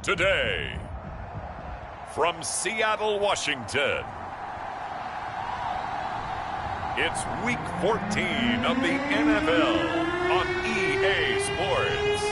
today. From Seattle, Washington, it's Week 14 of the NFL on EA Sports.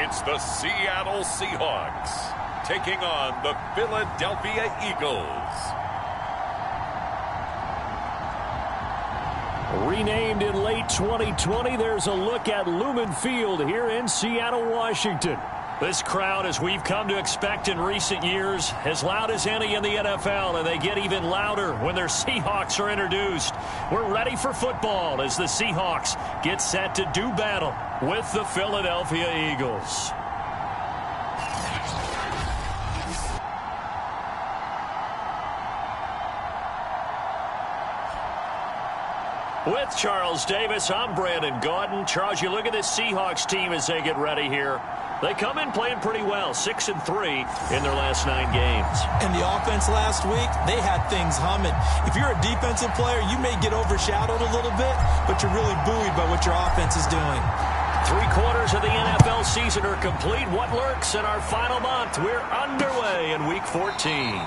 It's the Seattle Seahawks taking on the Philadelphia Eagles. Renamed in late 2020, there's a look at Lumen Field here in Seattle, Washington. This crowd, as we've come to expect in recent years, as loud as any in the NFL, and they get even louder when their Seahawks are introduced. We're ready for football as the Seahawks get set to do battle with the Philadelphia Eagles. With Charles Davis, I'm Brandon Gaudin. Charles, you look at this Seahawks team as they get ready here. They come in playing pretty well, 6-3 in their last 9 games. And the offense last week, they had things humming. If you're a defensive player, you may get overshadowed a little bit, but you're really buoyed by what your offense is doing. 3/4 of the NFL season are complete. What lurks in our final month? We're underway in Week 14.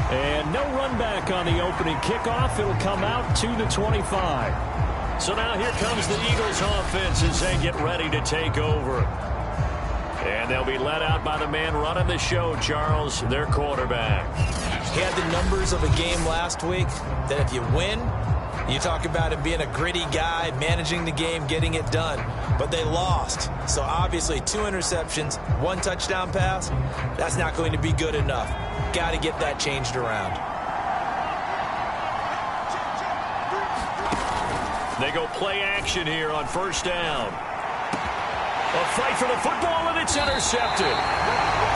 And no run back on the opening kickoff. It'll come out to the 25. So now here comes the Eagles offense as they get ready to take over. And they'll be led out by the man running the show, Charles, their quarterback. He had the numbers of a game last week that if you win, you talk about him being a gritty guy, managing the game, getting it done. But they lost. So obviously 2 interceptions, 1 touchdown pass, that's not going to be good enough. Got to get that changed around. They go play action here on first down. A fight for the football, and it's intercepted.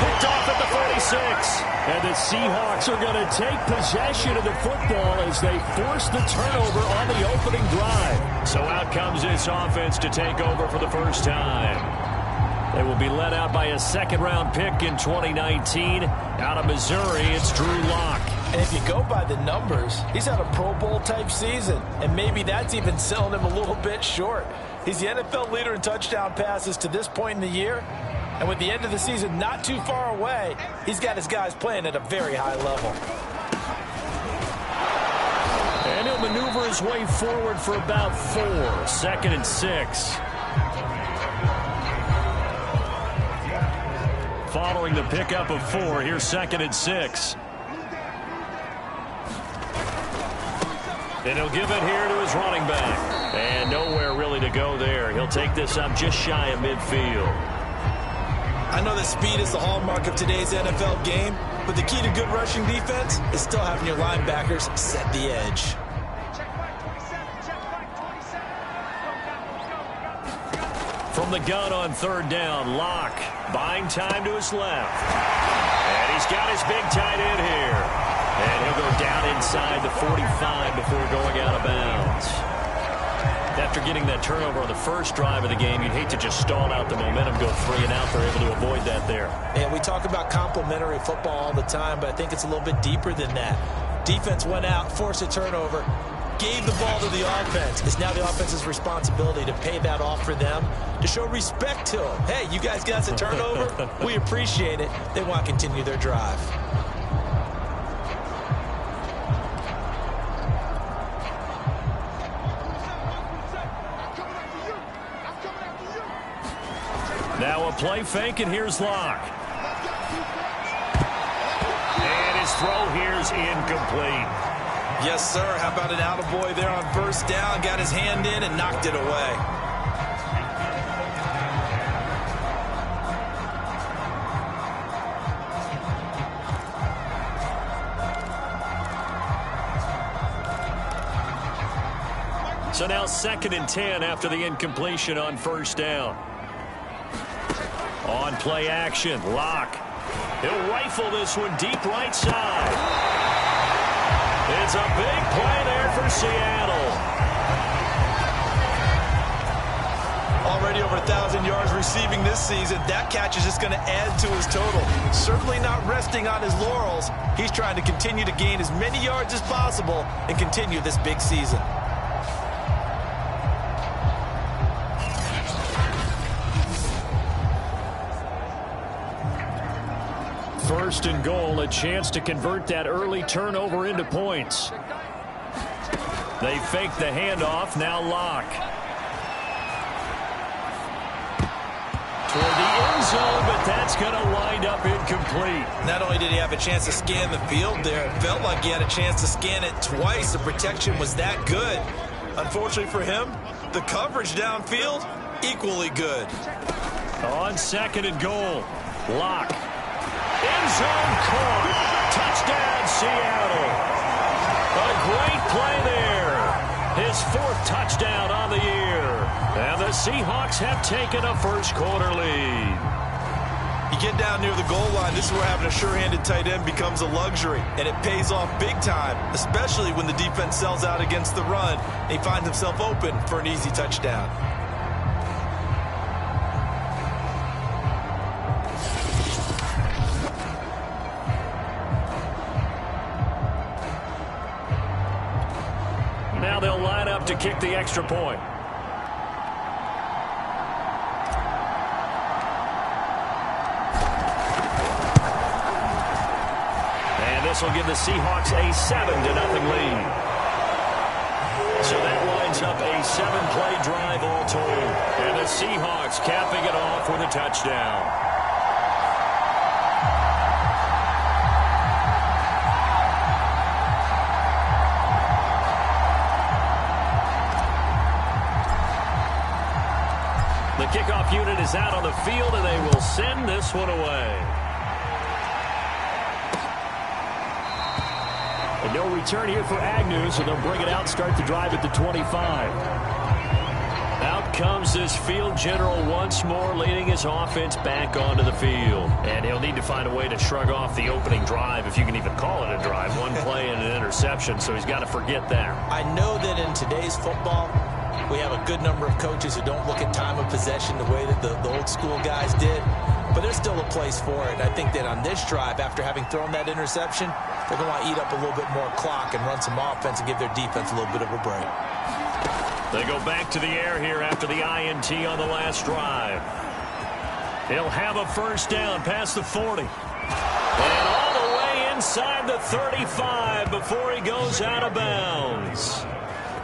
Picked off at the 46. And the Seahawks are going to take possession of the football as they force the turnover on the opening drive. So out comes this offense to take over for the first time. They will be led out by a second-round pick in 2019. Out of Missouri, it's Drew Lock. And if you go by the numbers, he's had a Pro Bowl-type season. And maybe that's even selling him a little bit short. He's the NFL leader in touchdown passes to this point in the year. And with the end of the season not too far away, he's got his guys playing at a very high level. And he'll maneuver his way forward for about 4. 2nd and 6. Following the pickup of 4, here's 2nd and 6. And he'll give it here to his running back. And nowhere really to go there. He'll take this up just shy of midfield. I know that speed is the hallmark of today's NFL game, but the key to good rushing defense is still having your linebackers set the edge. From the gun on 3rd down, Locke buying time to his left. And he's got his big tight end here. And he'll go down inside the 45 before going out of bounds. After getting that turnover on the first drive of the game, you'd hate to just stall out the momentum, go 3 and out. They're able to avoid that there. And we talk about complementary football all the time, but I think it's a little bit deeper than that. Defense went out, forced a turnover, gave the ball to the offense. It's now the offense's responsibility to pay that off for them, to show respect to them. Hey, you guys got the turnover. We appreciate it. They want to continue their drive. Now a play fake, and here's Locke. And his throw here's incomplete. Yes, sir. How about an attaboy there on first down? Got his hand in and knocked it away. So now 2nd and 10 after the incompletion on first down. On play action, Locke. He'll rifle this one deep right side. It's a big play there for Seattle. already over 1,000 yards receiving this season. That catch is just going to add to his total. Certainly not resting on his laurels. He's trying to continue to gain as many yards as possible and continue this big season. First and goal, a chance to convert that early turnover into points. They fake the handoff, now Locke. Toward the end zone, but that's going to wind up incomplete. Not only did he have a chance to scan the field there, it felt like he had a chance to scan it twice. The protection was that good. Unfortunately for him, the coverage downfield, equally good. On second and goal, Locke. End zone caught. Touchdown, Seattle. A great play there. His 4th touchdown on the year. And the Seahawks have taken a first-quarter lead. You get down near the goal line, this is where having a sure-handed tight end becomes a luxury. And it pays off big time, especially when the defense sells out against the run. And he finds himself open for an easy touchdown. Now they'll line up to kick the extra point. And this will give the Seahawks a 7-0 lead. So that lines up a 7-play drive all told. And the Seahawks capping it off with a touchdown. The kickoff unit is out on the field, and they will send this one away. And no return here for Agnew, so they'll bring it out, start the drive at the 25. Out comes this field general once more, leading his offense back onto the field. And he'll need to find a way to shrug off the opening drive, if you can even call it a drive. One play and an interception, so he's got to forget that. I know that in today's football, we have a good number of coaches who don't look at time of possession the way that the old school guys did. But there's still a place for it. And I think that on this drive, after having thrown that interception, they're going to want to eat up a little bit more clock and run some offense and give their defense a little bit of a break. They go back to the air here after the INT on the last drive. He'll have a first down past the 40. And all the way inside the 35 before he goes out of bounds.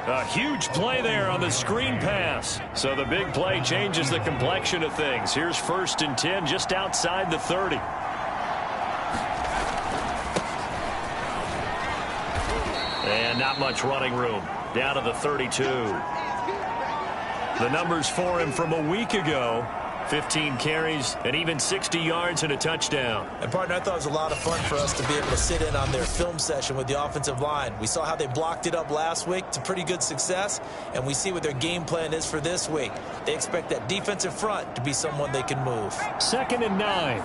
A huge play there on the screen pass. So the big play changes the complexion of things. Here's 1st and 10 just outside the 30. And not much running room. Down to the 32. The numbers for him from a week ago. 15 carries and even 60 yards and a touchdown. And, partner, I thought it was a lot of fun for us to be able to sit in on their film session with the offensive line. We saw how they blocked it up last week to pretty good success, and we see what their game plan is for this week. They expect that defensive front to be someone they can move. 2nd and 9.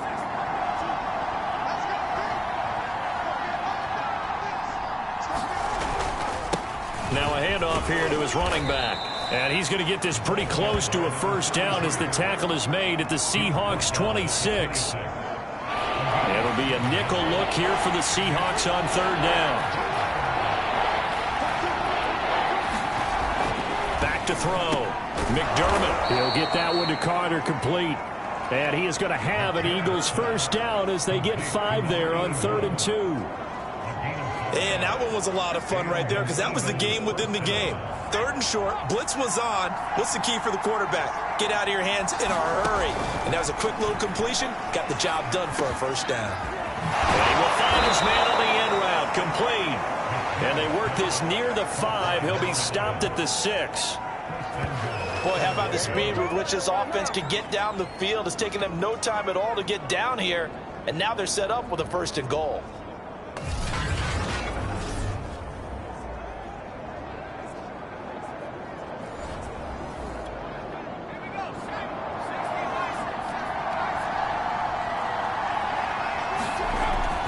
Now a handoff here to his running back. And he's going to get this pretty close to a first down as the tackle is made at the Seahawks 26. It'll be a nickel look here for the Seahawks on 3rd down. Back to throw. McDermott. He'll get that one to Carter complete. And he is going to have an Eagles first down as they get 5 there on 3rd and 2. And that one was a lot of fun right there because that was the game within the game. 3rd and short, blitz was on. What's the key for the quarterback? Get out of your hands in a hurry. And that was a quick little completion. Got the job done for a first down. And he will find his man on the end route, complete. And they work this near the 5. He'll be stopped at the 6. Boy, how about the speed with which this offense can get down the field? It's taken them no time at all to get down here. And now they're set up with a 1st and goal.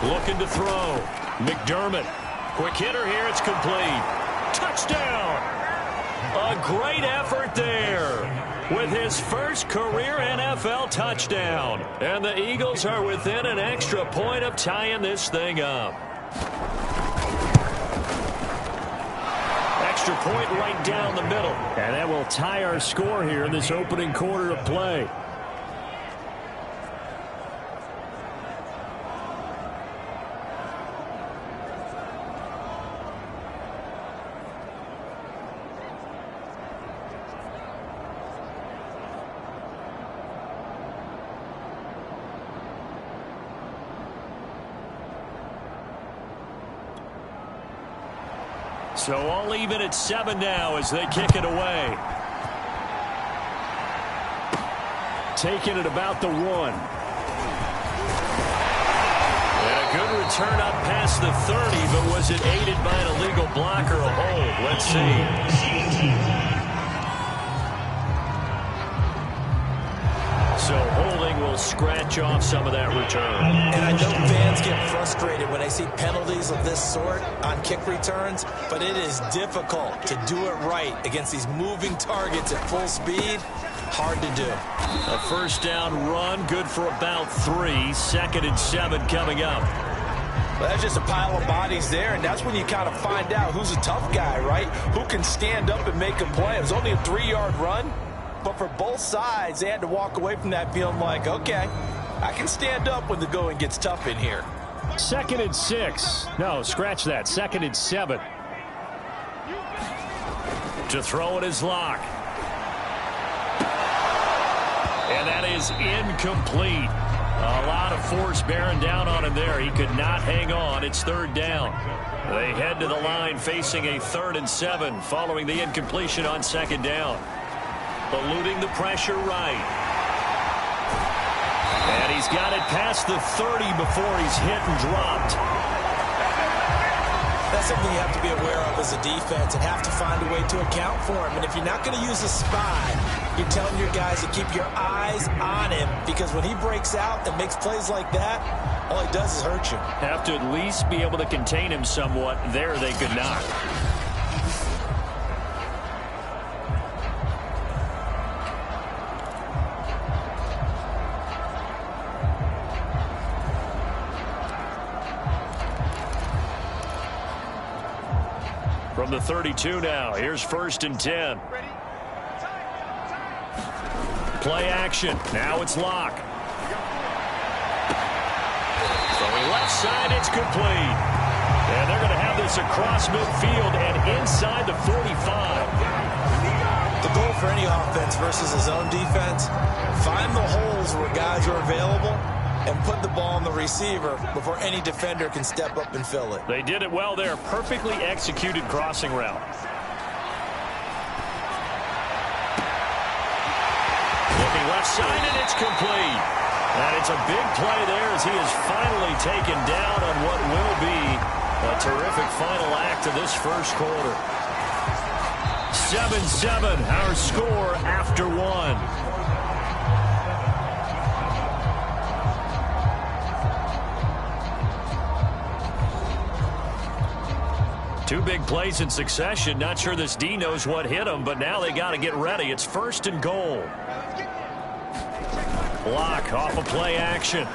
Looking to throw. McDermott. Quick hitter here. It's complete. Touchdown. A great effort there. with his first career NFL touchdown. And the Eagles are within an extra point of tying this thing up. Extra point right down the middle. And that will tie our score here in this opening quarter of play. So all even at 7 now as they kick it away. Taking it about the 1. And a good return up past the 30, but was it aided by an illegal block or a hold? Let's see. So holding will scratch off some of that return. And I know fans get frustrated when they see penalties of this sort on kick returns, but it is difficult to do it right against these moving targets at full speed. Hard to do. A first down run, good for about 3. 2nd and 7 coming up. Well, that's just a pile of bodies there, and that's when you kind of find out who's a tough guy, right? Who can stand up and make a play. It was only a 3-yard run. But for both sides, they had to walk away from that feeling like, okay, I can stand up when the going gets tough in here. 2nd and 6. No, scratch that. 2nd and 7. To throw it is Locke. And that is incomplete. A lot of force bearing down on him there. He could not hang on. It's 3rd down. They head to the line facing a 3rd and 7 following the incompletion on 2nd down. Eluding the pressure right. And he's got it past the 30 before he's hit and dropped. That's something you have to be aware of as a defense and have to find a way to account for him. And if you're not going to use a spy, you're telling your guys to keep your eyes on him, because when he breaks out and makes plays like that, all he does is hurt you. Have to at least be able to contain him somewhat. There they could not. From the 32 now, here's 1st and 10. Play action. Now it's Locke. Throwing left side, it's complete. And they're going to have this across midfield and inside the 45. The goal for any offense versus his own defense, find the holes where guys are available and put the ball on the receiver before any defender can step up and fill it. They did it well there. Perfectly executed crossing route. Looking left side, and it's complete. And it's a big play there as he is finally taken down on what will be a terrific final act of this first quarter. 7-7, our score after 1. Two big plays in succession. Not sure this D knows what hit him, but now they got to get ready. It's 1st and goal. Block off of play action.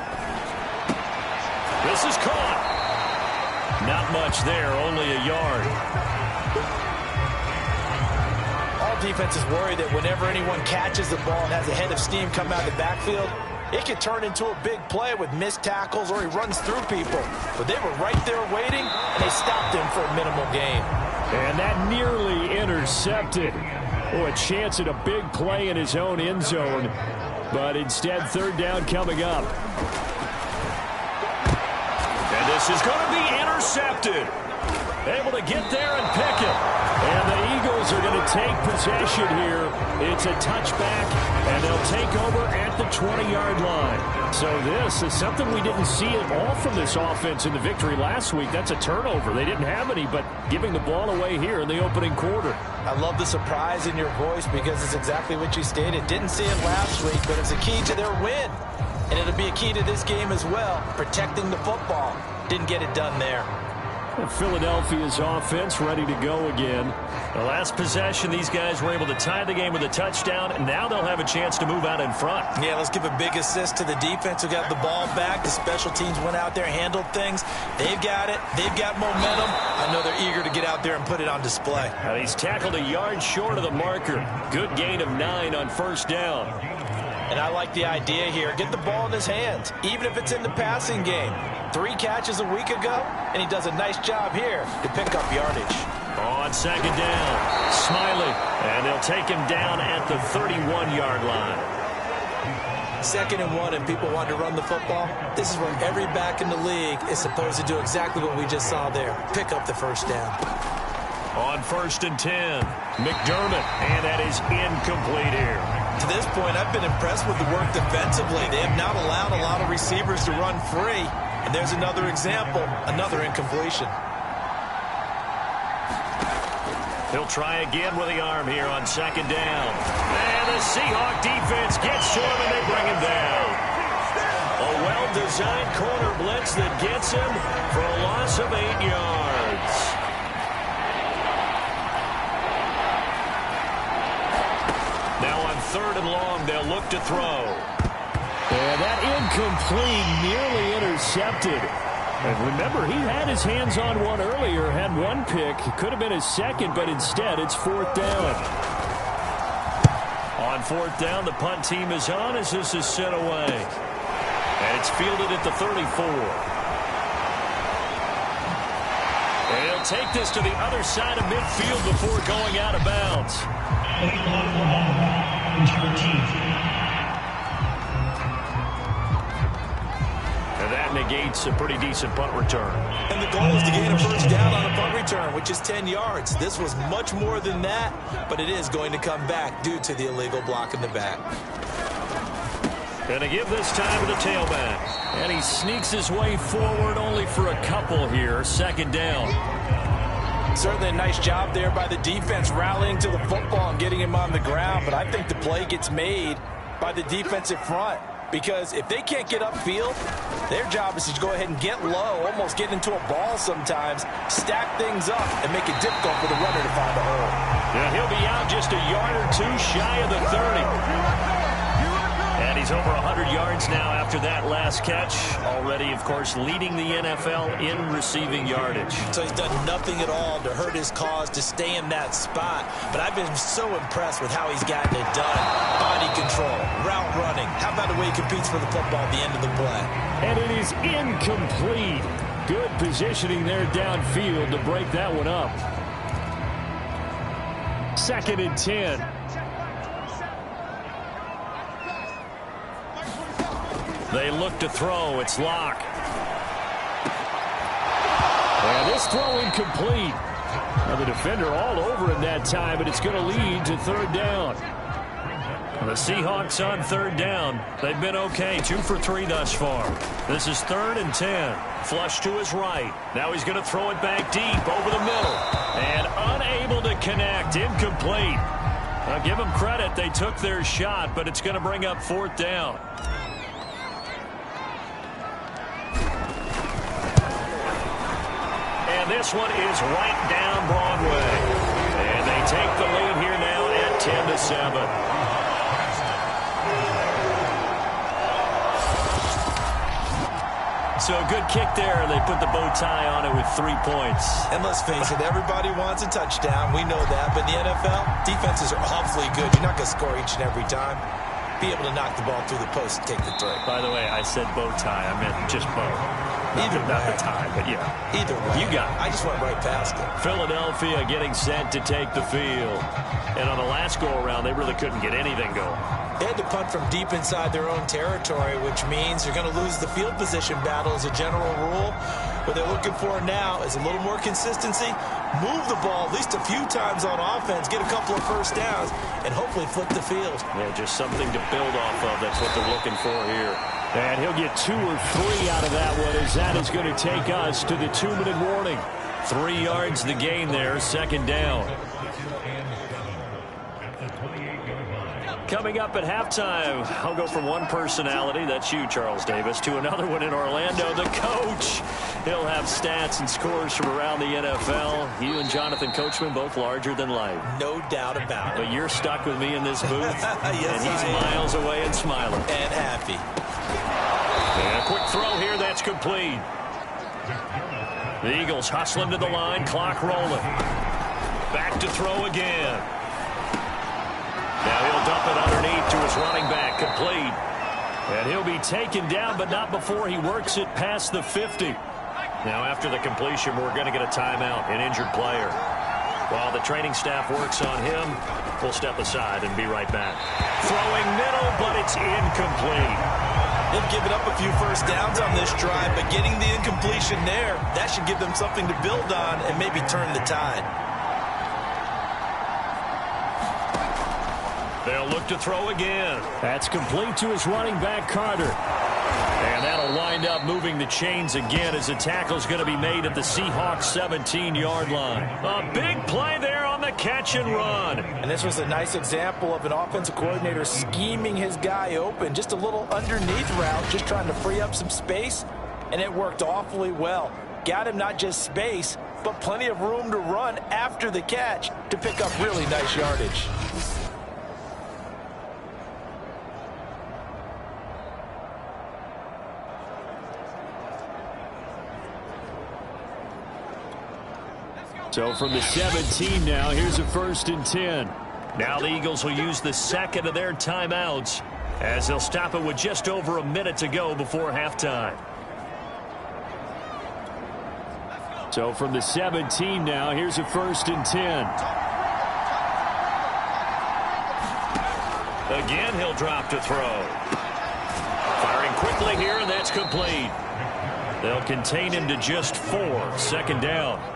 This is caught. Not much there, only a yard. All defenses worry that whenever anyone catches the ball and has a head of steam come out of the backfield, it could turn into a big play with missed tackles or he runs through people. But they were right there waiting, and they stopped him for a minimal gain. And that nearly intercepted. Oh, a chance at a big play in his own end zone. But instead, 3rd down coming up. And this is going to be intercepted. Able to get there and pick it. And the Eagles are going to take possession here. It's a touchback, and they'll take over at the 20-yard line. So this is something we didn't see at all from this offense in the victory last week. That's a turnover. They didn't have any, but giving the ball away here in the opening quarter. I love the surprise in your voice because it's exactly what you stated. Didn't see it last week, but it's a key to their win. And it'll be a key to this game as well, protecting the football. Didn't get it done there. And Philadelphia's offense ready to go again. The last possession, these guys were able to tie the game with a touchdown, and now they'll have a chance to move out in front. Yeah, let's give a big assist to the defense who got the ball back. The special teams went out there, handled things. They've got it. They've got momentum. I know they're eager to get out there and put it on display. And he's tackled a yard short of the marker. Good gain of 9 on first down. And I like the idea here. Get the ball in his hands, even if it's in the passing game. 3 catches a week ago, and he does a nice job here to pick up yardage. On second down, Smiley, and they'll take him down at the 31-yard line. 2nd and 1, and people want to run the football. This is where every back in the league is supposed to do exactly what we just saw there. Pick up the first down. On 1st and 10, McDermott, and that is incomplete here. To this point, I've been impressed with the work defensively. They have not allowed a lot of receivers to run free. And there's another example, another incompletion. He'll try again with the arm here on 2nd down. And the Seahawks defense gets to him, and they bring him down. A well-designed corner blitz that gets him for a loss of 8 yards. Now on 3rd and long, they'll look to throw. And that incomplete, nearly intercepted. And remember, he had his hands on one earlier, had one pick. It could have been his second, but instead it's 4th down. On 4th down, the punt team is on as this is sent away. And it's fielded at the 34. And he'll take this to the other side of midfield before going out of bounds. And that negates a pretty decent punt return. And the goal is to gain a first down on a punt return, which is 10 yards. This was much more than that, but it is going to come back due to the illegal block in the back. Going to give this time to the tailback. And he sneaks his way forward only for a couple here. 2nd down. Certainly a nice job there by the defense rallying to the football and getting him on the ground, but I think the play gets made by the defensive front. Because if they can't get upfield, their job is to go ahead and get low, almost get into a ball sometimes, stack things up, and make it difficult for the runner to find a hole. Yeah, he'll be out just a yard or 2 shy of the 30. And he's over 100 yards now after that last catch. Already, of course, leading the NFL in receiving yardage. So he's done nothing at all to hurt his cause to stay in that spot. But I've been so impressed with how he's gotten it done. Body control, route running. How about the way he competes for the football at the end of the play? And it is incomplete. Good positioning there downfield to break that one up. 2nd and 10. They look to throw. It's Locke. And this throw incomplete. Now the defender all over him that time, but it's going to lead to 3rd down. The Seahawks on 3rd down. They've been okay. 2 for 3 thus far. This is 3rd and 10. Flush to his right. Now he's going to throw it back deep over the middle. And unable to connect. Incomplete. Now give them credit. They took their shot, but it's going to bring up 4th down. And this one is right down Broadway. And they take the lead here now at 10-7. So a good kick there. They put the bow tie on it with 3 points. And let's face it, everybody wants a touchdown. We know that. But in the NFL, defenses are awfully good. You're not going to score each and every time. Be able to knock the ball through the post and take the throw. By the way, I said bow tie. I meant just bow. Either way. Not the tie, but yeah. Either way. You got it. I just went right past it. Philadelphia getting set to take the field. And on the last go-around, they really couldn't get anything going. They had to punt from deep inside their own territory, which means they're going to lose the field position battle as a general rule. What they're looking for now is a little more consistency, move the ball at least a few times on offense, get a couple of first downs, and hopefully flip the field. Yeah, just something to build off of. That's what they're looking for here. And he'll get 2 or 3 out of that one, as that is going to take us to the 2-minute warning. 3 yards the gain there, 2nd down. Coming up at halftime, I'll go from one personality, that's you, Charles Davis, to another one in Orlando, the coach. He'll have stats and scores from around the NFL. You and Jonathan Coachman both larger than life. No doubt about it. But you're stuck with me in this booth, yes, and he's miles away and smiling. And happy. And a quick throw here, that's complete. The Eagles hustling to the line, clock rolling. Back to throw again. Now he'll dump it underneath to his running back, complete. And he'll be taken down, but not before he works it past the 50. Now after the completion, we're going to get a timeout, an injured player. While the training staff works on him, we'll step aside and be right back. Throwing middle, but it's incomplete. They've given up a few first downs on this drive, but getting the incompletion there, that should give them something to build on and maybe turn the tide. They'll look to throw again. That's complete to his running back, Carter. And that'll wind up moving the chains again as the tackle's going to be made at the Seahawks 17-yard line. A big play there on the catch and run. And this was a nice example of an offensive coordinator scheming his guy open. Just a little underneath route, just trying to free up some space, and it worked awfully well. Got him not just space, but plenty of room to run after the catch to pick up really nice yardage. So from the 17 now, here's a 1st and 10. Now the Eagles will use the second of their timeouts as they'll stop it with just over a minute to go before halftime. So from the 17 now, here's a 1st and 10. Again, he'll drop to throw. Firing quickly here, and that's complete. They'll contain him to just 4, 2nd down.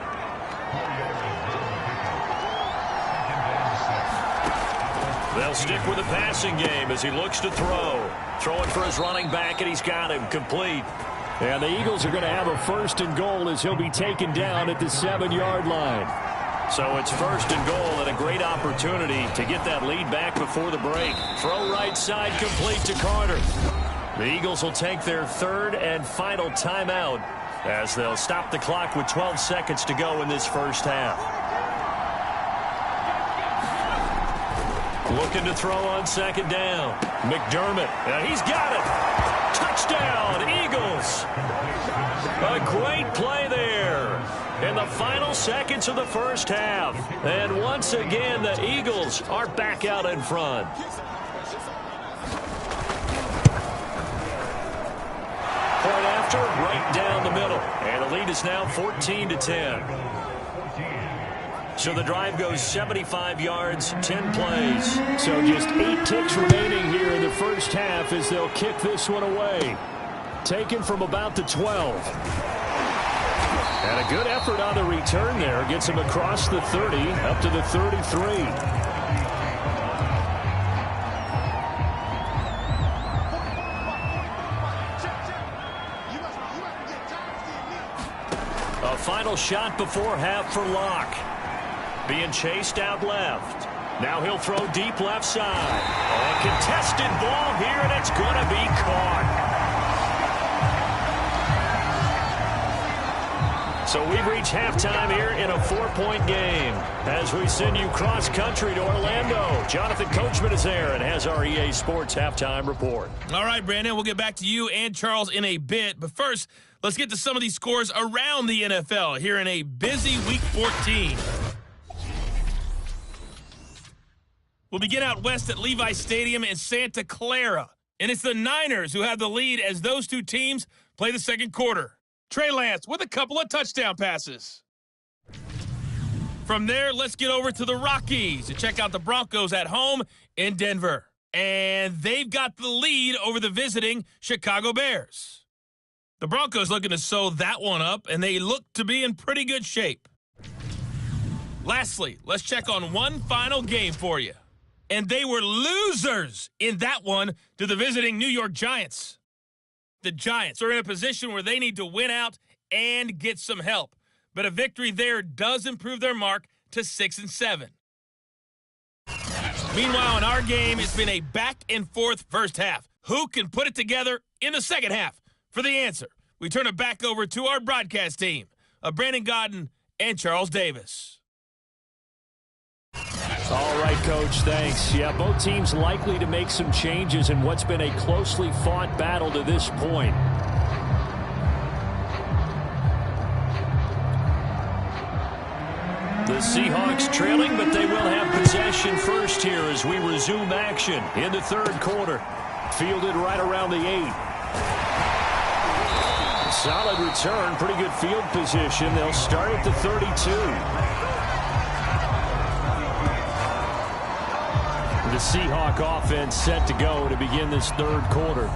They'll stick with the passing game as he looks to throw. Throwing for his running back, and he's got him complete. And the Eagles are going to have a 1st and goal as he'll be taken down at the 7-yard line. So it's 1st and goal and a great opportunity to get that lead back before the break. Throw right side complete to Carter. The Eagles will take their 3rd and final timeout as they'll stop the clock with 12 seconds to go in this first half. Looking to throw on 2nd down. McDermott, and he's got it. Touchdown, Eagles. A great play there in the final seconds of the first half. And once again, the Eagles are back out in front. Point after, right down the middle. And the lead is now 14-10. So the drive goes 75 yards, 10 plays. So just 8 ticks remaining here in the first half as they'll kick this one away. Taken from about the 12. And a good effort on the return there. Gets him across the 30, up to the 33. A final shot before half for Locke. Being chased out left. Now he'll throw deep left side. A contested ball here, and it's going to be caught. So we've reached halftime here in a 4-point game. As we send you cross-country to Orlando, Jonathan Coachman is there and has our EA Sports halftime report. All right, Brandon, we'll get back to you and Charles in a bit. But first, let's get to some of these scores around the NFL here in a busy Week 14. We'll begin out west at Levi Stadium in Santa Clara. And it's the Niners who have the lead as those two teams play the second quarter. Trey Lance with a couple of touchdown passes. From there, let's get over to the Rockies to check out the Broncos at home in Denver. And they've got the lead over the visiting Chicago Bears. The Broncos looking to sew that one up, and they look to be in pretty good shape. Lastly, let's check on one final game for you. And they were losers in that one to the visiting New York Giants. The Giants are in a position where they need to win out and get some help. But a victory there does improve their mark to 6-7. Meanwhile, in our game, it's been a back-and-forth first half. Who can put it together in the second half? For the answer, we turn it back over to our broadcast team of Brandon Godden and Charles Davis. All right, Coach, thanks. Yeah, both teams likely to make some changes in what's been a closely fought battle to this point. The Seahawks trailing, but they will have possession first here as we resume action in the third quarter. Fielded right around the 8. Solid return, pretty good field position. They'll start at the 32. The Seahawk offense set to go to begin this third quarter.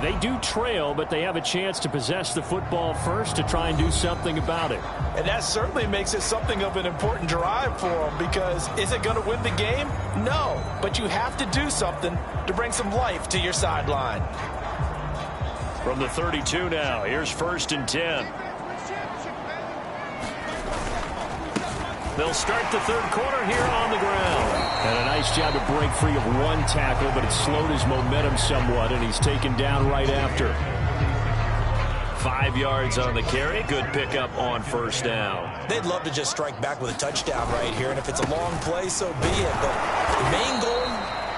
They do trail, but they have a chance to possess the football first to try and do something about it. And that certainly makes it something of an important drive for them, because is it going to win the game? No, but you have to do something to bring some life to your sideline. From the 32 now, here's 1st and 10. They'll start the third quarter here on the ground. And a nice job to break free of one tackle, but it slowed his momentum somewhat, and he's taken down right after. 5 yards on the carry. Good pickup on first down. They'd love to just strike back with a touchdown right here, and if it's a long play, so be it. But the main goal,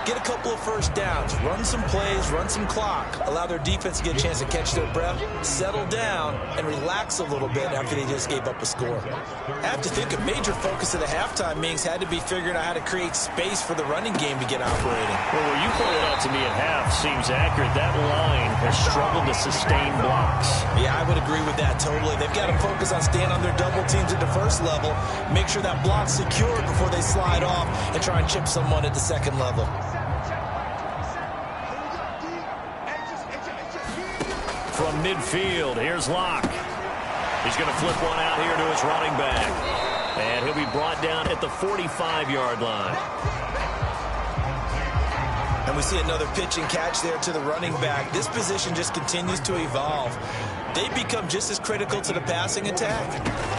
get a couple of first downs, run some plays, run some clock, allow their defense to get a chance to catch their breath, settle down, and relax a little bit after they just gave up a score. I have to think a major focus of the halftime meetings had to be figuring out how to create space for the running game to get operating. Well, what you pointed out to me at half seems accurate. That line has struggled to sustain blocks. Yeah, I would agree with that totally. They've got to focus on staying on their double teams at the first level, make sure that block's secured before they slide off and try and chip someone at the second level. From midfield, here's Locke. He's going to flip one out here to his running back. And he'll be brought down at the 45-yard line. And we see another pitch and catch there to the running back. This position just continues to evolve. They become just as critical to the passing attack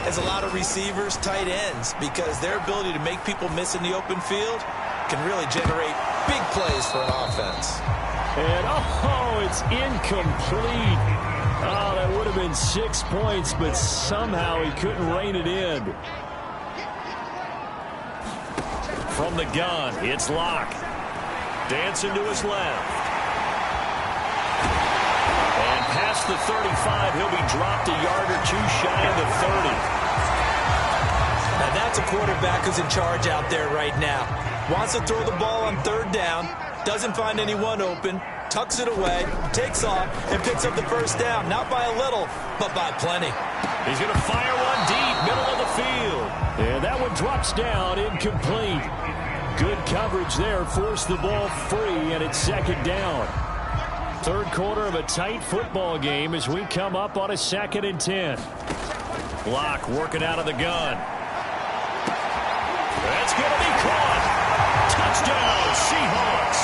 as a lot of receivers, tight ends, because their ability to make people miss in the open field can really generate big plays for an offense. And, oh, it's incomplete. Oh, that would have been 6 points, but somehow he couldn't rein it in. From the gun, it's Locke. Dancing to his left. And past the 35, he'll be dropped a yard or two shy of the 30. Now that's a quarterback who's in charge out there right now. Wants to throw the ball on third down. Doesn't find anyone open, tucks it away, takes off, and picks up the first down. Not by a little, but by plenty. He's going to fire one deep, middle of the field. And that one drops down, incomplete. Good coverage there, forced the ball free, and it's second down. Third quarter of a tight football game as we come up on a 2nd and 10. Locke working out of the gun. That's going to be caught. Touchdown, Seahawks.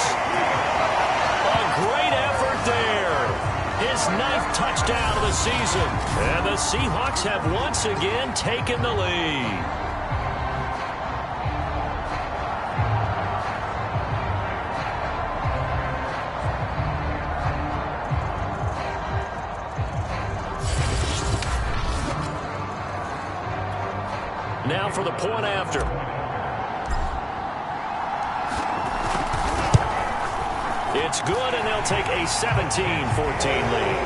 A great effort there. His 9th touchdown of the season. And the Seahawks have once again taken the lead. Now for the point after. It's good, and they'll take a 17-14 lead.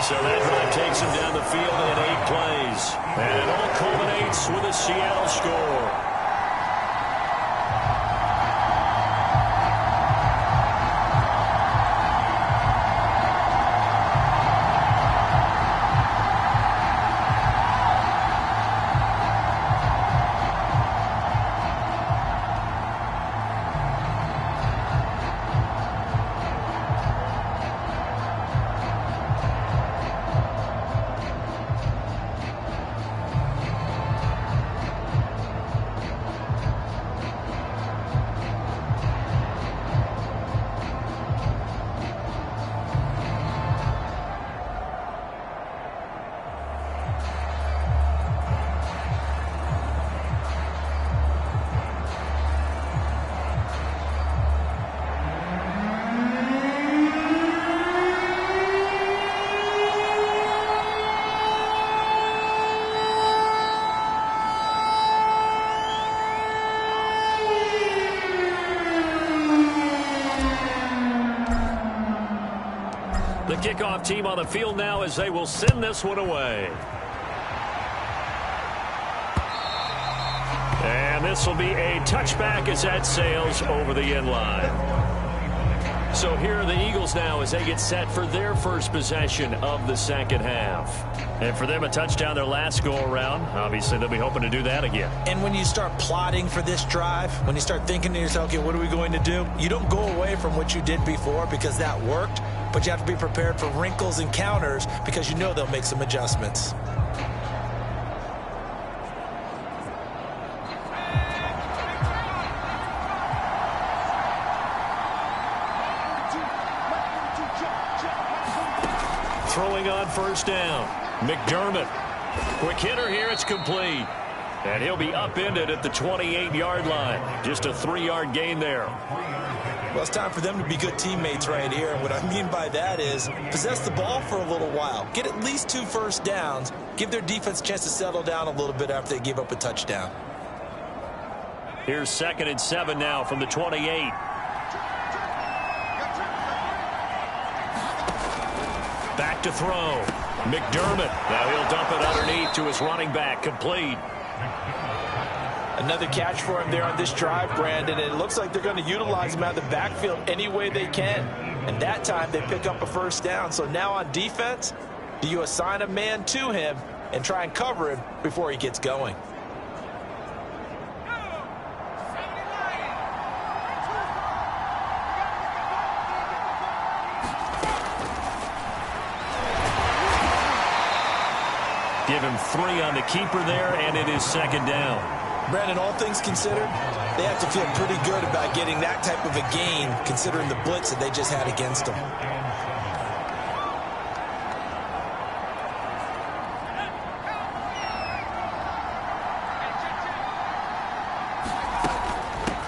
So that drive takes them down the field in 8 plays. And it all culminates with a Seattle score. kickoff team on the field now as they will send this one away. And this will be a touchback as that sails over the end line. So here are the Eagles now as they get set for their first possession of the second half. And for them, a touchdown their last go-around. Obviously, they'll be hoping to do that again. And when you start plotting for this drive, when you start thinking to yourself, okay, what are we going to do? You don't go away from what you did before because that worked, but you have to be prepared for wrinkles and counters because you know they'll make some adjustments. Throwing on first down. McDermott. Quick hitter here. It's complete. And he'll be upended at the 28-yard line. Just a 3-yard gain there. Well, it's time for them to be good teammates right here. And what I mean by that is possess the ball for a little while. Get at least 2 first downs. Give their defense a chance to settle down a little bit after they give up a touchdown. Here's 2nd and 7 now from the 28. Back to throw. McDermott. Now he'll dump it underneath to his running back. Complete. Another catch for him there on this drive, Brandon. And it looks like they're going to utilize him out of the backfield any way they can. And that time they pick up a first down. So now on defense, do you assign a man to him and try and cover him before he gets going? Give him 3 on the keeper there, and it is 2nd down. Brandon, all things considered, they have to feel pretty good about getting that type of a gain, considering the blitz that they just had against them.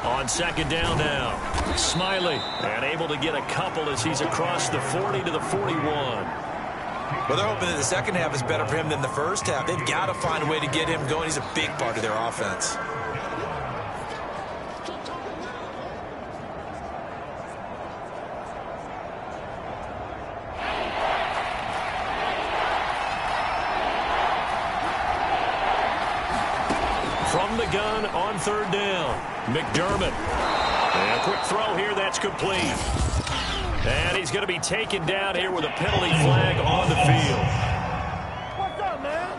On 2nd down now. Smiley, and able to get a couple as he's across the 40 to the 41. Well, they're hoping that the second half is better for him than the first half. They've got to find a way to get him going. He's a big part of their offense. From the gun on 3rd down, McDermott. And a quick throw here, that's complete. And he's going to be taken down here with a penalty flag on the field. What's up, man?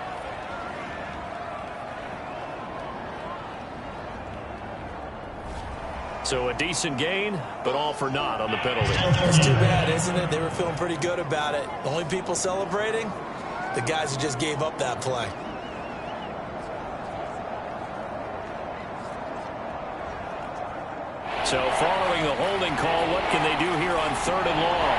So a decent gain, but all for naught on the penalty. That's too bad, isn't it? They were feeling pretty good about it. The only people celebrating, the guys who just gave up that play. So following the holding call, what can they do here on 3rd and long?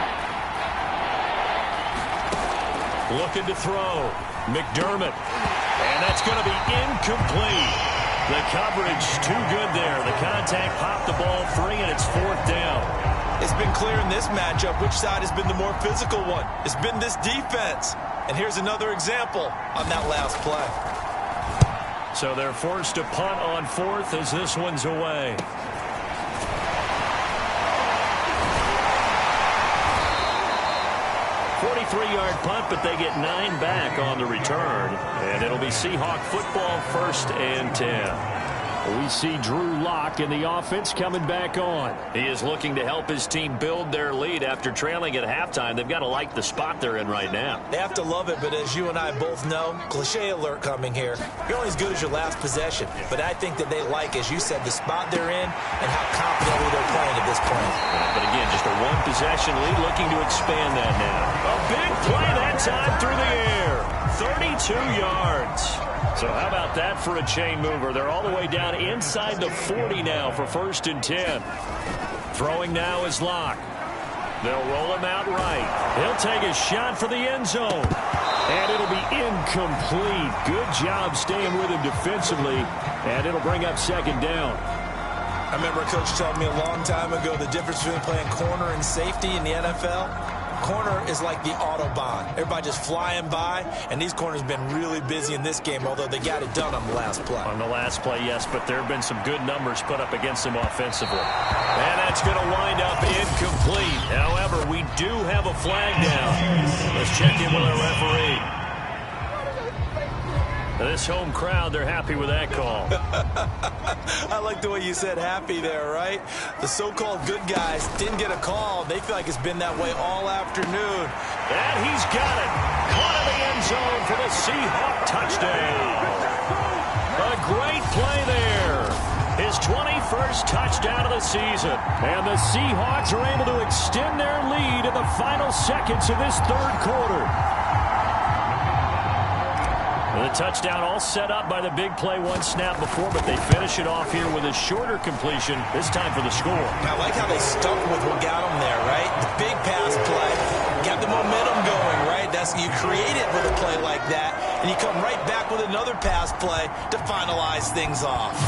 Looking to throw. McDermott. And that's going to be incomplete. The coverage too good there. The contact popped the ball free, and it's 4th down. It's been clear in this matchup which side has been the more physical one. It's been this defense. And here's another example on that last play. So they're forced to punt on 4th as this one's away. 43-yard punt, but they get 9 back on the return. And it'll be Seahawk football, 1st and 10. We see Drew Lock in the offense coming back on. He is looking to help his team build their lead after trailing at halftime. They've got to like the spot they're in right now. They have to love it, but as you and I both know, cliche alert coming here. You're only as good as your last possession. But I think that they like, as you said, the spot they're in and how confidently they're playing at this point. But again, just a 1-possession lead, looking to expand that now. A big play that time through the air. 32 yards. So how about that for a chain mover? They're all the way down inside the 40 now for 1st and 10. Throwing now is Locke. They'll roll him out right. He'll take a shot for the end zone. And it'll be incomplete. Good job staying with him defensively. And it'll bring up 2nd down. I remember a coach telling me a long time ago the difference between playing corner and safety in the NFL. Corner is like the Autobahn. Everybody just flying by, and these corners have been really busy in this game, although they got it done on the last play. On the last play, yes, but there have been some good numbers put up against them offensively. And that's going to wind up incomplete. However, we do have a flag down. Let's check in with our referee. This home crowd, they're happy with that call. I like the way you said happy there, right? The so-called good guys didn't get a call. They feel like it's been that way all afternoon. And he's got it. Caught in the end zone for the Seahawks touchdown. A great play there. His 21st touchdown of the season. And the Seahawks are able to extend their lead in the final seconds of this third quarter. The touchdown all set up by the big play one snap before, but they finish it off here with a shorter completion, this time for the score. I like how they stuck with what got them there, right? The big pass play, got the momentum going, right? You create it with a play like that, and you come right back with another pass play to finalize things off.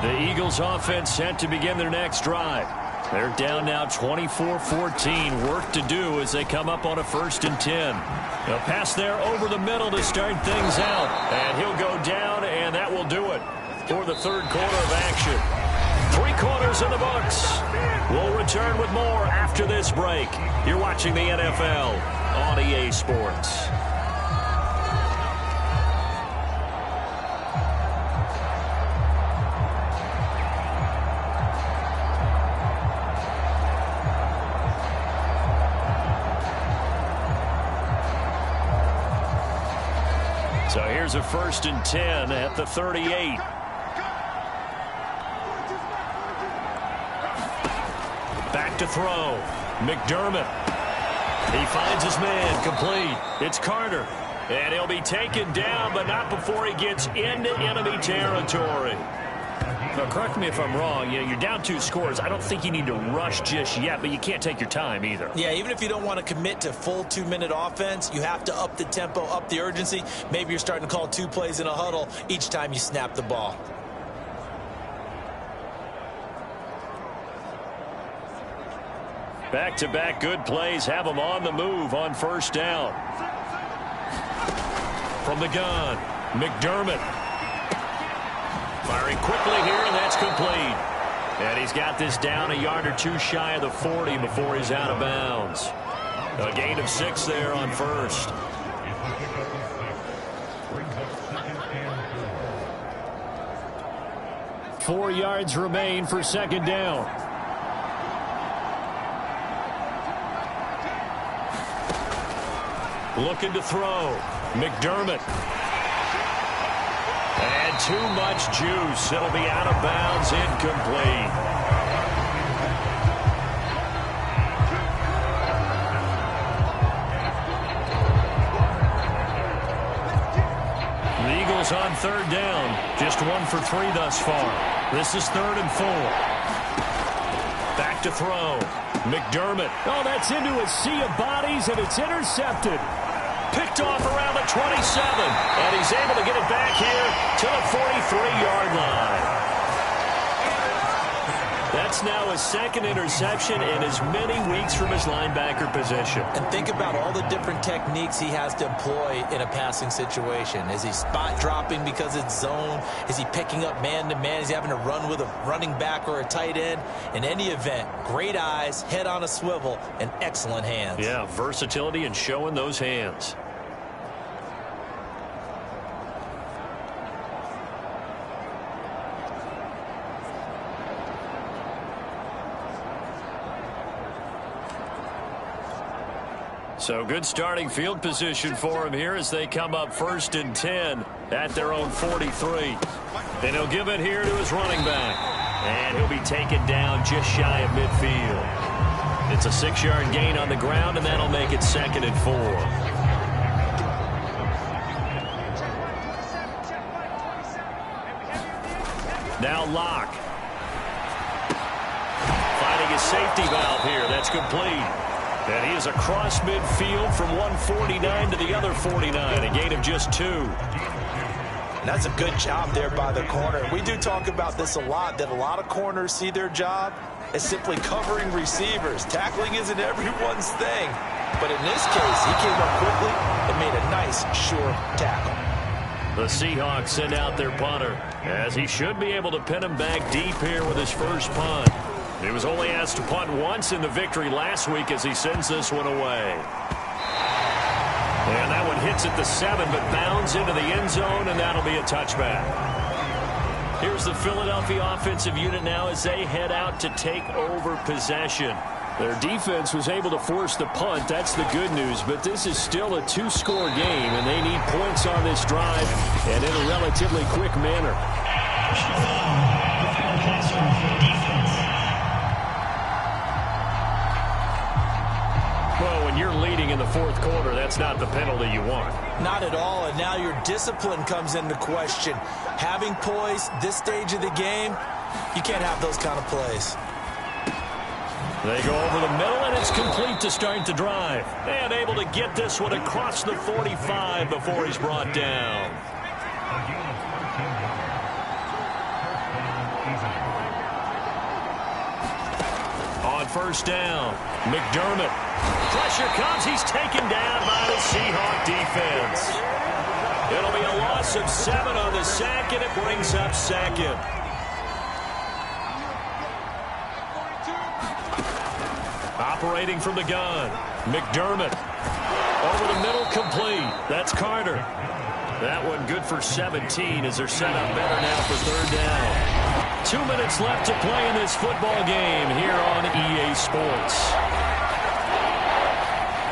The Eagles offense set to begin their next drive. They're down now 24-14. Work to do as they come up on a 1st and 10. A pass there over the middle to start things out. And he'll go down, and that will do it for the third quarter of action. 3 quarters in the books. We'll return with more after this break. You're watching the NFL on EA Sports. So here's a 1st and 10 at the 38. Back to throw. McDermott. He finds his man complete. It's Carter. And he'll be taken down, but not before he gets into enemy territory. Now, correct me if I'm wrong. You know, you're down 2 scores. I don't think you need to rush just yet, but you can't take your time either. Yeah, even if you don't want to commit to full 2-minute offense, you have to up the tempo, up the urgency. Maybe you're starting to call 2 plays in a huddle each time you snap the ball. Back-to-back good plays have them on the move on 1st down. From the gun, McDermott. Firing quickly here, and that's complete. And he's got this down a yard or 2 shy of the 40 before he's out of bounds. A gain of 6 there on 1st. Four yards remain for 2nd down. Looking to throw. McDermott. And too much juice. It'll be out of bounds, incomplete. The Eagles on 3rd down. Just 1 for 3 thus far. This is 3rd and 4. Back to throw. McDermott. Oh, that's into a sea of bodies, and it's intercepted. Picked off around the 27, and he's able to get it back here to the 43-yard line. That's now his 2nd interception in as many weeks from his linebacker position. And think about all the different techniques he has to employ in a passing situation. Is he spot dropping because it's zone? Is he picking up man-to-man? Is he having to run with a running back or a tight end? In any event, great eyes, head on a swivel, and excellent hands. Yeah, versatility and showing those hands. So good starting field position for him here as they come up 1st and 10 at their own 43. And he'll give it here to his running back. And he'll be taken down just shy of midfield. It's a 6-yard gain on the ground, and that'll make it 2nd and 4. Now Locke. Finding his safety valve here. That's complete. And he is across midfield from 149 to the other 49, a gain of just 2. And that's a good job there by the corner. We do talk about this a lot, that a lot of corners see their job as simply covering receivers. Tackling isn't everyone's thing. But in this case, he came up quickly and made a nice, sure tackle. The Seahawks send out their punter, as he should be able to pin him back deep here with his first punt. He was only asked to punt once in the victory last week as he sends this one away. And that one hits at the 7, but bounds into the end zone, and that'll be a touchback. Here's the Philadelphia offensive unit now as they head out to take over possession. Their defense was able to force the punt. That's the good news. But this is still a 2-score game, and they need points on this drive and in a relatively quick manner. Well, when you're leading in the fourth quarter, that's not the penalty you want. Not at all, and now your discipline comes into question. Having poise this stage of the game, you can't have those kind of plays. They go over the middle, and it's complete to start the drive. And able to get this one across the 45 before he's brought down. On first down, McDermott. Pressure comes. He's taken down by the Seahawk defense. It'll be a loss of 7 on the sack, and it brings up second. Operating from the gun, McDermott. Over the middle, complete. That's Carter. That one good for 17 as they're set up better now for third down. 2 minutes left to play in this football game here on EA Sports.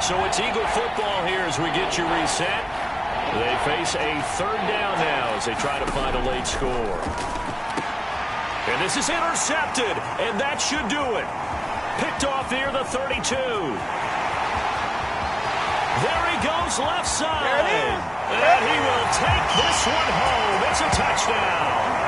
So it's Eagle football here as we get you reset. They face a third down now as they try to find a late score. And this is intercepted, and that should do it. Picked off near the 32. There he goes left side. There it is. And he will take this one home. It's a touchdown.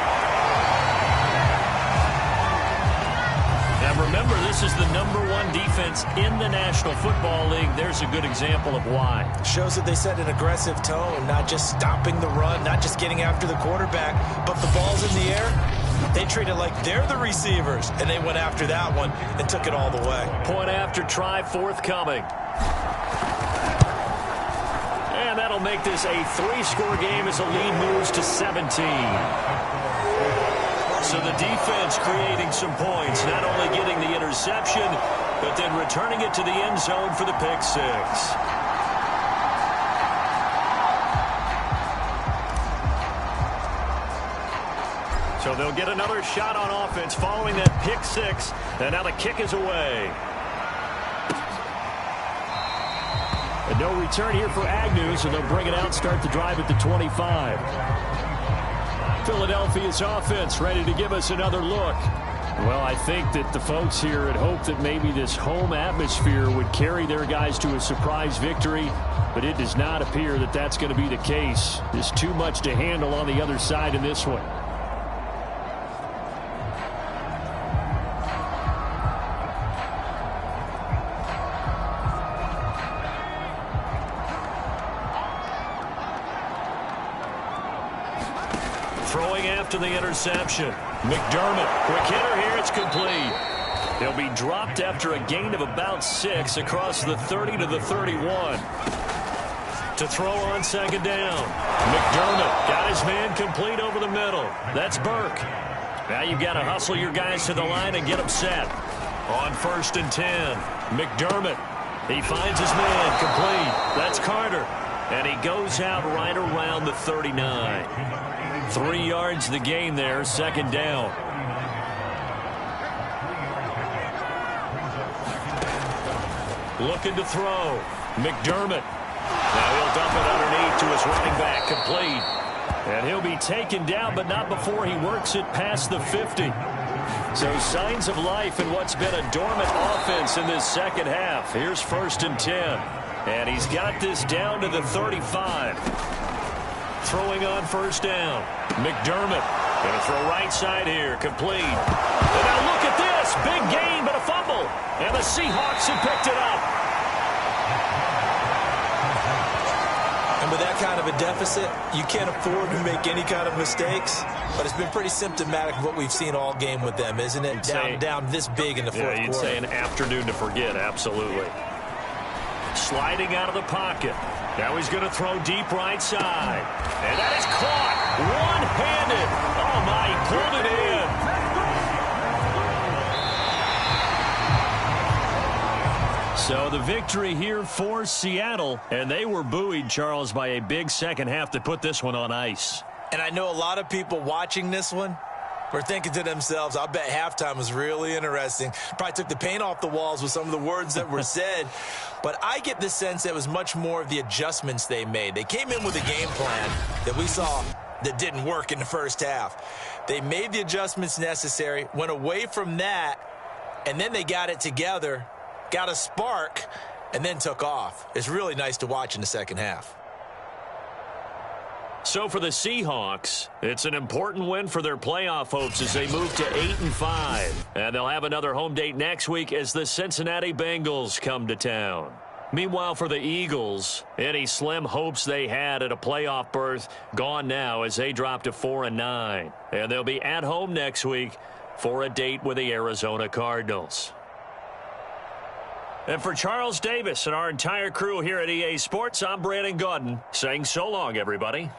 Now remember, this is the #1 defense in the National Football League. There's a good example of why. Shows that they set an aggressive tone, not just stopping the run, not just getting after the quarterback, but the ball's in the air. They treat it like they're the receivers, and they went after that one and took it all the way. Point after try forthcoming. And that'll make this a 3-score game as the lead moves to 17. So the defense creating some points, not only getting the interception, but then returning it to the end zone for the pick 6. So they'll get another shot on offense following that pick 6. And now the kick is away. And no return here for Agnew, so they'll bring it out, start the drive at the 25. Philadelphia's offense ready to give us another look. Well, I think that the folks here had hoped that maybe this home atmosphere would carry their guys to a surprise victory, but it does not appear that that's going to be the case. There's too much to handle on the other side in this one. Throwing after the interception. McDermott, quick hitter here, it's complete. He'll be dropped after a gain of about 6 across the 30 to the 31. To throw on second down. McDermott got his man complete over the middle. That's Burke. Now you've got to hustle your guys to the line and get them set. On 1st and 10, McDermott. He finds his man complete. That's Carter. And he goes out right around the 39. 3 yards the gain there, second down. Looking to throw. McDermott. Now he'll dump it underneath to his running back, complete. And he'll be taken down, but not before he works it past the 50. So signs of life in what's been a dormant offense in this second half. Here's 1st and 10. And he's got this down to the 35. Throwing on 1st down. McDermott going to throw right side here. Complete. And now look at this. Big gain, but a fumble. And the Seahawks have picked it up. that kind of a deficit, you can't afford to make any kind of mistakes. But it's been pretty symptomatic of what we've seen all game with them, isn't it? Down this big in the fourth quarter. You'd say an afternoon to forget, absolutely. Sliding out of the pocket. Now he's going to throw deep right side. And that is caught. One-handed. Oh, my, he pulled it in. So the victory here for Seattle. And they were buoyed, Charles, by a big second half to put this one on ice. And I know a lot of people watching this one were thinking to themselves, I bet halftime was really interesting. Probably took the paint off the walls with some of the words that were said. But I get the sense that it was much more of the adjustments they made. They came in with a game plan that we saw that didn't work in the first half. They made the adjustments necessary, went away from that, and then they got it together, got a spark, and then took off. It's really nice to watch in the second half. So for the Seahawks, it's an important win for their playoff hopes as they move to 8-5. And they'll have another home date next week as the Cincinnati Bengals come to town. Meanwhile, for the Eagles, any slim hopes they had at a playoff berth gone now as they drop to 4-9. And they'll be at home next week for a date with the Arizona Cardinals. And for Charles Davis and our entire crew here at EA Sports, I'm Brandon Gaudin saying so long, everybody.